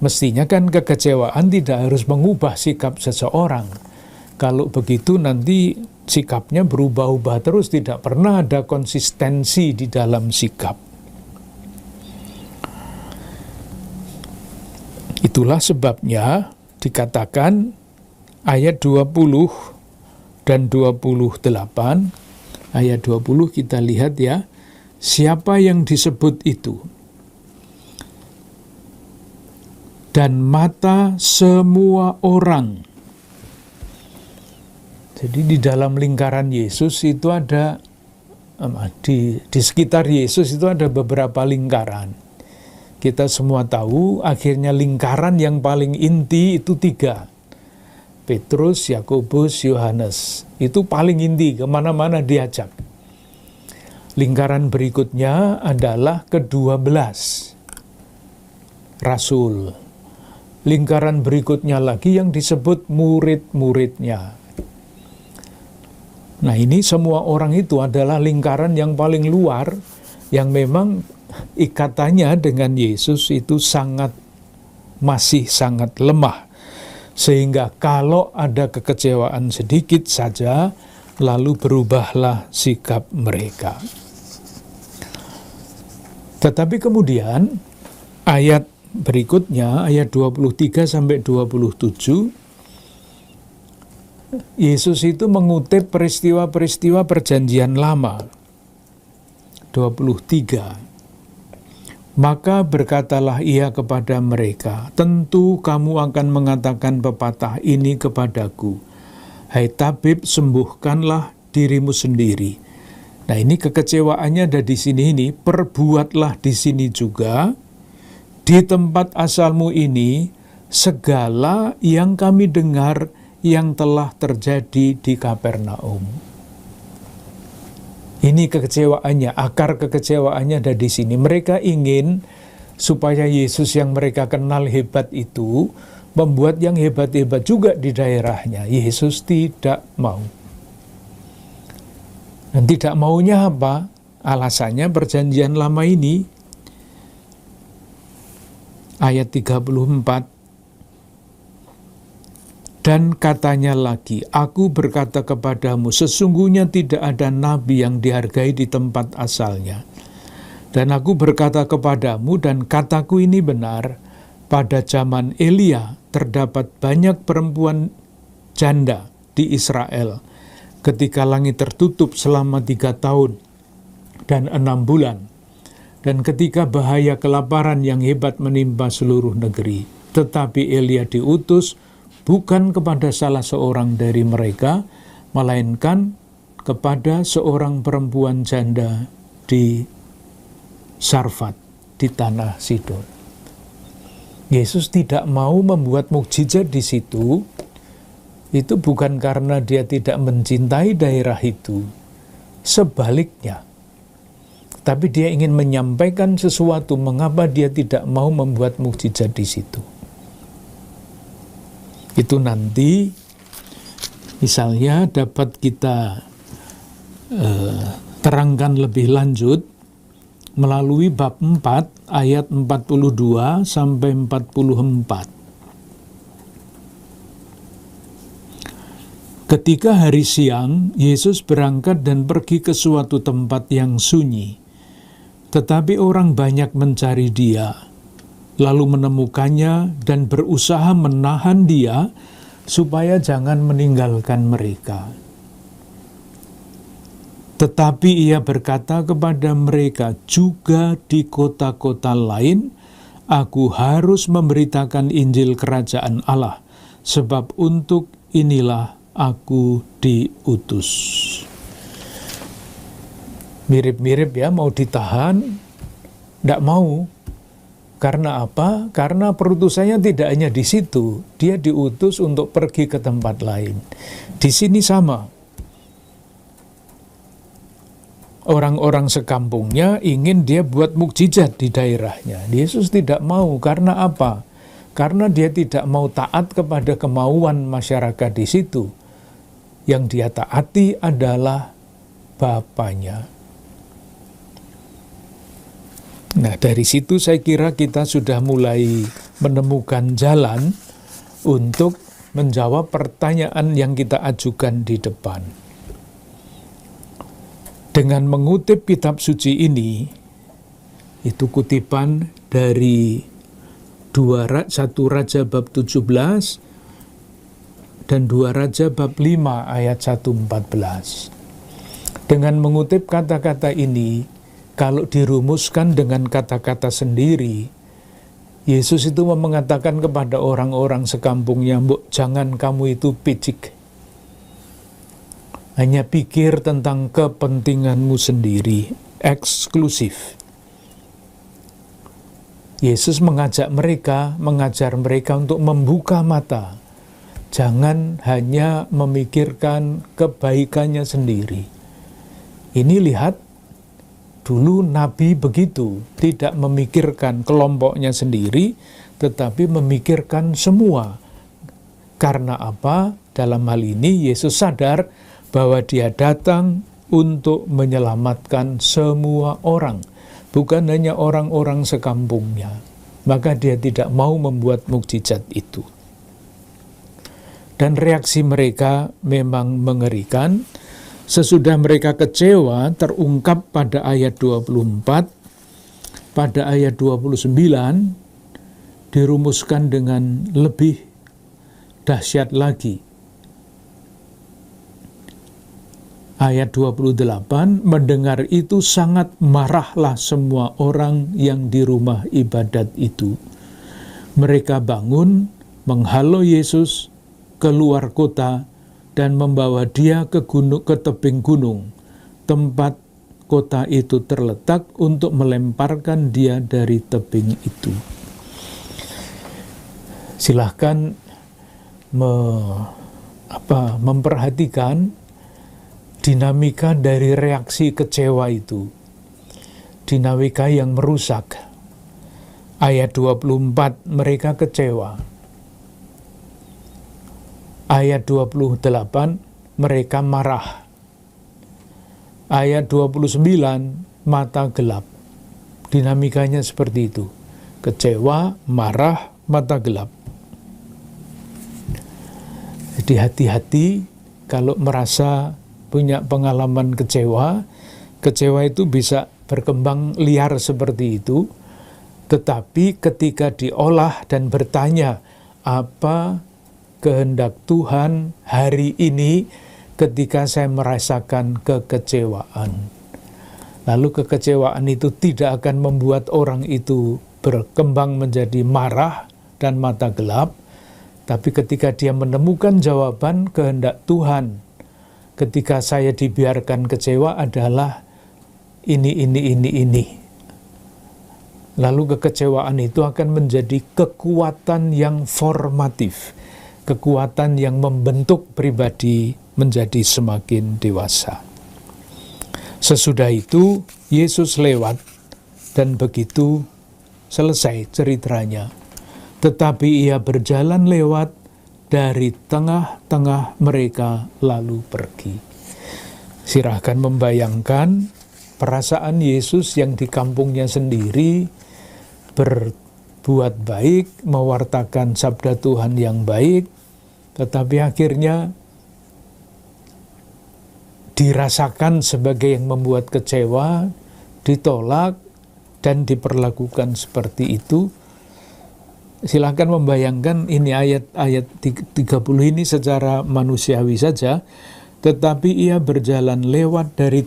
S1: Mestinya kan kekecewaan tidak harus mengubah sikap seseorang. Kalau begitu nanti sikapnya berubah-ubah terus, tidak pernah ada konsistensi di dalam sikap. Itulah sebabnya dikatakan ayat 20 dan 28, ayat 20 kita lihat ya, siapa yang disebut itu? Dan mata semua orang. Jadi di dalam lingkaran Yesus itu ada, di sekitar Yesus itu ada beberapa lingkaran. Kita semua tahu akhirnya lingkaran yang paling inti itu 3. Petrus, Yakobus, Yohanes. Itu paling inti, kemana-mana diajak. Lingkaran berikutnya adalah ke-12. Rasul. Lingkaran berikutnya lagi yang disebut murid-muridnya. Nah, ini semua orang itu adalah lingkaran yang paling luar, yang memang ikatannya dengan Yesus itu masih sangat lemah. Sehingga kalau ada kekecewaan sedikit saja, lalu berubahlah sikap mereka. Tetapi kemudian ayat berikutnya, ayat 23 sampai 27, Yesus itu mengutip peristiwa-peristiwa perjanjian lama. 23. Maka berkatalah ia kepada mereka, tentu kamu akan mengatakan pepatah ini kepadaku, hai tabib, sembuhkanlah dirimu sendiri. Nah, ini kekecewaannya ada di sini, perbuatlah di sini juga, di tempat asalmu ini, segala yang kami dengar yang telah terjadi di Kapernaum. Ini kekecewaannya, akar kekecewaannya ada di sini. Mereka ingin supaya Yesus yang mereka kenal hebat itu membuat yang hebat-hebat juga di daerahnya. Yesus tidak mau. Dan tidak maunya apa? Alasannya perjanjian lama ini, ayat 34, dan katanya lagi, aku berkata kepadamu, sesungguhnya tidak ada nabi yang dihargai di tempat asalnya. Dan aku berkata kepadamu, dan kataku ini benar, pada zaman Elia terdapat banyak perempuan janda di Israel, ketika langit tertutup selama 3 tahun dan 6 bulan, dan ketika bahaya kelaparan yang hebat menimpa seluruh negeri. Tetapi Elia diutus bukan kepada salah seorang dari mereka, melainkan kepada seorang perempuan janda di Sarfat, di tanah Sidon. Yesus tidak mau membuat mukjizat di situ, itu bukan karena dia tidak mencintai daerah itu, sebaliknya. Tapi dia ingin menyampaikan sesuatu, mengapa dia tidak mau membuat mukjizat di situ. Itu nanti misalnya dapat kita terangkan lebih lanjut melalui bab 4 ayat 42 sampai 44. Ketika hari siang, Yesus berangkat dan pergi ke suatu tempat yang sunyi. Tetapi orang banyak mencari dia, lalu menemukannya dan berusaha menahan dia supaya jangan meninggalkan mereka. Tetapi ia berkata kepada mereka, juga di kota-kota lain aku harus memberitakan Injil Kerajaan Allah, sebab untuk inilah aku diutus. Mirip-mirip ya, mau ditahan, tidak mau. Karena apa? Karena perutusannya tidak hanya di situ, dia diutus untuk pergi ke tempat lain. Di sini sama. Orang-orang sekampungnya ingin dia buat mukjizat di daerahnya. Yesus tidak mau. Karena apa? Karena dia tidak mau taat kepada kemauan masyarakat di situ. Yang dia taati adalah Bapaknya. Nah, dari situ saya kira kita sudah mulai menemukan jalan untuk menjawab pertanyaan yang kita ajukan di depan. Dengan mengutip kitab suci ini, itu kutipan dari 1 Raja bab 17 dan 2 Raja bab 5 ayat 1-14. Dengan mengutip kata-kata ini, kalau dirumuskan dengan kata-kata sendiri, Yesus itu mengatakan kepada orang-orang sekampungnya, "Mbok, jangan kamu itu picik. Hanya pikir tentang kepentinganmu sendiri, eksklusif." Yesus mengajar mereka untuk membuka mata. Jangan hanya memikirkan kebaikannya sendiri. Ini lihat, dulu Nabi begitu, tidak memikirkan kelompoknya sendiri, tetapi memikirkan semua. Karena apa? Dalam hal ini Yesus sadar bahwa dia datang untuk menyelamatkan semua orang, bukan hanya orang-orang sekampungnya. Maka dia tidak mau membuat mukjizat itu. Dan reaksi mereka memang mengerikan. Sesudah mereka kecewa, terungkap pada ayat 24, pada ayat 29 dirumuskan dengan lebih dahsyat lagi. Ayat 28, mendengar itu sangat marahlah semua orang yang di rumah ibadat itu. Mereka bangun, menghalau Yesus keluar kota dan membawa dia ke tebing gunung, tempat kota itu terletak, untuk melemparkan dia dari tebing itu. Silahkan memperhatikan dinamika dari reaksi kecewa itu. Dinamika yang merusak. Ayat 24, mereka kecewa. Ayat 28, mereka marah. Ayat 29, mata gelap. Dinamikanya seperti itu. Kecewa, marah, mata gelap. Jadi hati-hati kalau merasa punya pengalaman kecewa. Kecewa itu bisa berkembang liar seperti itu. Tetapi ketika diolah dan bertanya, apa kehendak Tuhan hari ini ketika saya merasakan kekecewaan? Lalu kekecewaan itu tidak akan membuat orang itu berkembang menjadi marah dan mata gelap. Tapi ketika dia menemukan jawaban kehendak Tuhan, ketika saya dibiarkan kecewa adalah ini. Lalu kekecewaan itu akan menjadi kekuatan yang formatif, kekuatan yang membentuk pribadi menjadi semakin dewasa. Sesudah itu, Yesus lewat dan begitu selesai ceritanya. Tetapi ia berjalan lewat dari tengah-tengah mereka lalu pergi. Silahkan membayangkan perasaan Yesus yang di kampungnya sendiri berbuat baik, mewartakan sabda Tuhan yang baik, tetapi akhirnya dirasakan sebagai yang membuat kecewa, ditolak, dan diperlakukan seperti itu. Silahkan membayangkan ini ayat 30 ini secara manusiawi saja, tetapi ia berjalan lewat dari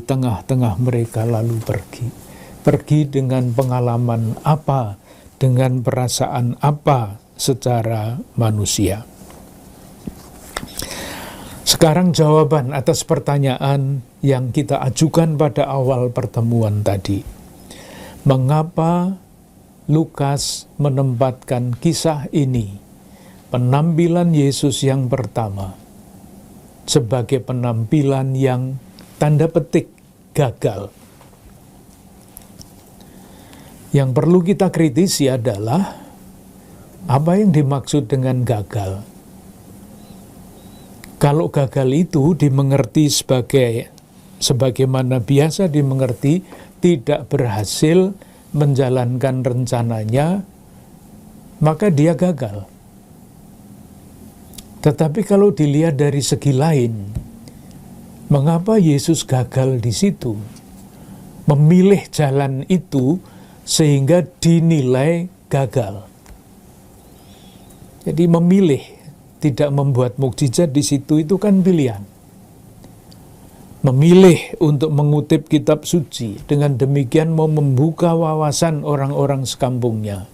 S1: tengah-tengah mereka lalu pergi. Pergi dengan pengalaman apa, dengan perasaan apa secara manusia. Sekarang jawaban atas pertanyaan yang kita ajukan pada awal pertemuan tadi. Mengapa Lukas menempatkan kisah ini, penampilan Yesus yang pertama, sebagai penampilan yang tanda petik gagal? Yang perlu kita kritisi adalah apa yang dimaksud dengan gagal. Kalau gagal itu dimengerti sebagaimana biasa dimengerti, tidak berhasil menjalankan rencananya, maka dia gagal. Tetapi kalau dilihat dari segi lain, mengapa Yesus gagal di situ? Memilih jalan itu sehingga dinilai gagal. Jadi memilih tidak membuat mukjizat di situ itu kan pilihan. Memilih untuk mengutip kitab suci, dengan demikian mau membuka wawasan orang-orang sekampungnya.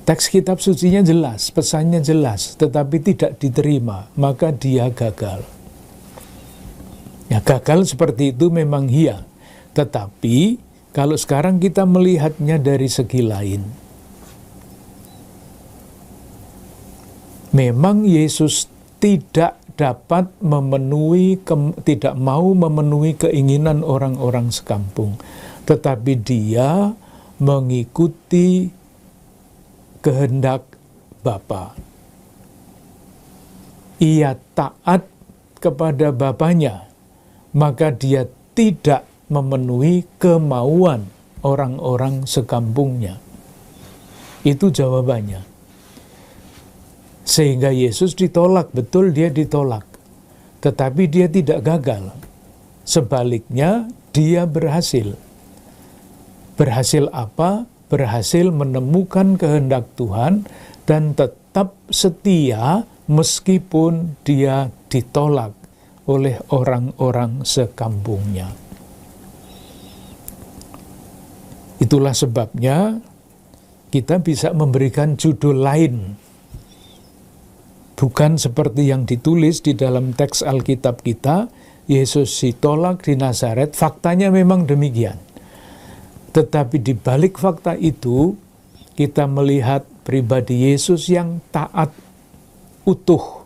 S1: Teks kitab sucinya jelas, pesannya jelas, tetapi tidak diterima, maka dia gagal. Ya, gagal seperti itu memang iya. Tetapi kalau sekarang kita melihatnya dari segi lain, memang Yesus tidak mau memenuhi keinginan orang-orang sekampung, tetapi dia mengikuti kehendak Bapa. Ia taat kepada Bapanya, maka dia tidak memenuhi kemauan orang-orang sekampungnya. Itu jawabannya. Sehingga Yesus ditolak, betul dia ditolak. Tetapi dia tidak gagal. Sebaliknya, dia berhasil. Berhasil apa? Berhasil menemukan kehendak Tuhan dan tetap setia meskipun dia ditolak oleh orang-orang sekampungnya. Itulah sebabnya kita bisa memberikan judul lain. Bukan seperti yang ditulis di dalam teks Alkitab kita, Yesus ditolak di Nazaret, faktanya memang demikian. Tetapi di balik fakta itu, kita melihat pribadi Yesus yang taat utuh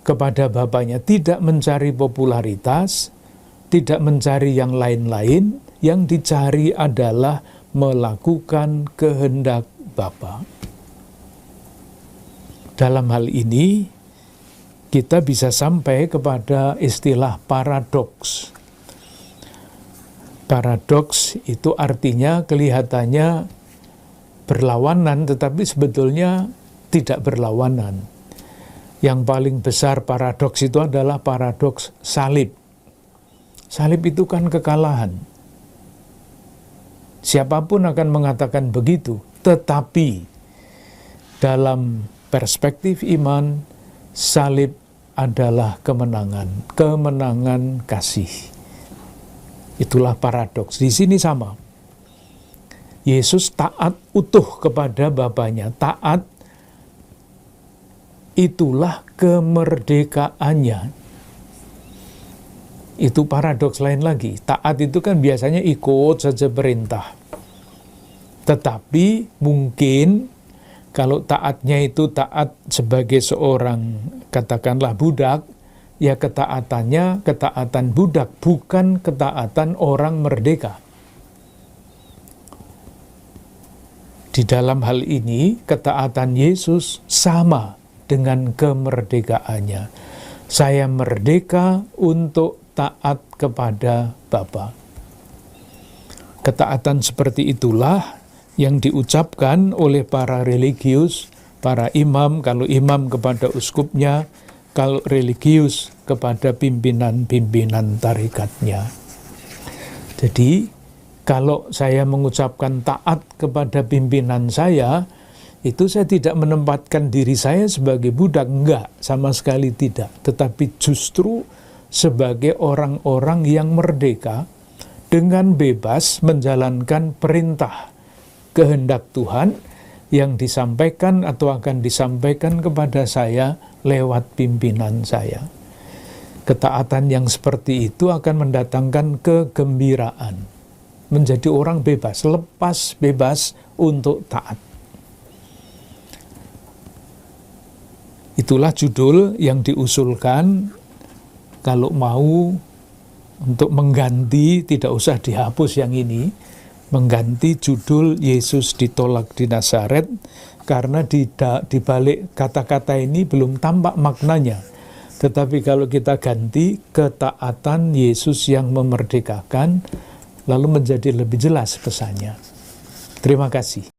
S1: kepada Bapaknya, tidak mencari popularitas, tidak mencari yang lain-lain, yang dicari adalah melakukan kehendak Bapa. Dalam hal ini, kita bisa sampai kepada istilah paradoks. Paradoks itu artinya kelihatannya berlawanan, tetapi sebetulnya tidak berlawanan. Yang paling besar paradoks itu adalah paradoks salib. Salib itu kan kekalahan. Siapapun akan mengatakan begitu, tetapi dalam perspektif iman, salib adalah kemenangan, kemenangan kasih. Itulah paradoks. Di sini sama. Yesus taat utuh kepada Bapaknya, taat, itulah kemerdekaannya. Itu paradoks lain lagi. Taat itu kan biasanya ikut saja perintah. Tetapi mungkin kalau taatnya itu taat sebagai seorang, katakanlah budak, ya ketaatannya ketaatan budak, bukan ketaatan orang merdeka. Di dalam hal ini, ketaatan Yesus sama dengan kemerdekaannya. Saya merdeka untuk taat kepada Bapa. Ketaatan seperti itulah yang diucapkan oleh para religius, para imam, kalau imam kepada uskupnya, kalau religius kepada pimpinan-pimpinan tarikatnya. Jadi, kalau saya mengucapkan taat kepada pimpinan saya, itu saya tidak menempatkan diri saya sebagai budak, enggak, sama sekali tidak. Tetapi justru sebagai orang-orang yang merdeka, dengan bebas menjalankan perintah kehendak Tuhan yang disampaikan atau akan disampaikan kepada saya lewat pimpinan saya. Ketaatan yang seperti itu akan mendatangkan kegembiraan. Menjadi orang bebas, lepas bebas untuk taat. Itulah judul yang diusulkan. Kalau mau untuk mengganti, tidak usah dihapus yang ini, mengganti judul Yesus ditolak di Nazaret, karena di balik kata-kata ini belum tampak maknanya. Tetapi kalau kita ganti ketaatan Yesus yang memerdekakan, lalu menjadi lebih jelas pesannya. Terima kasih.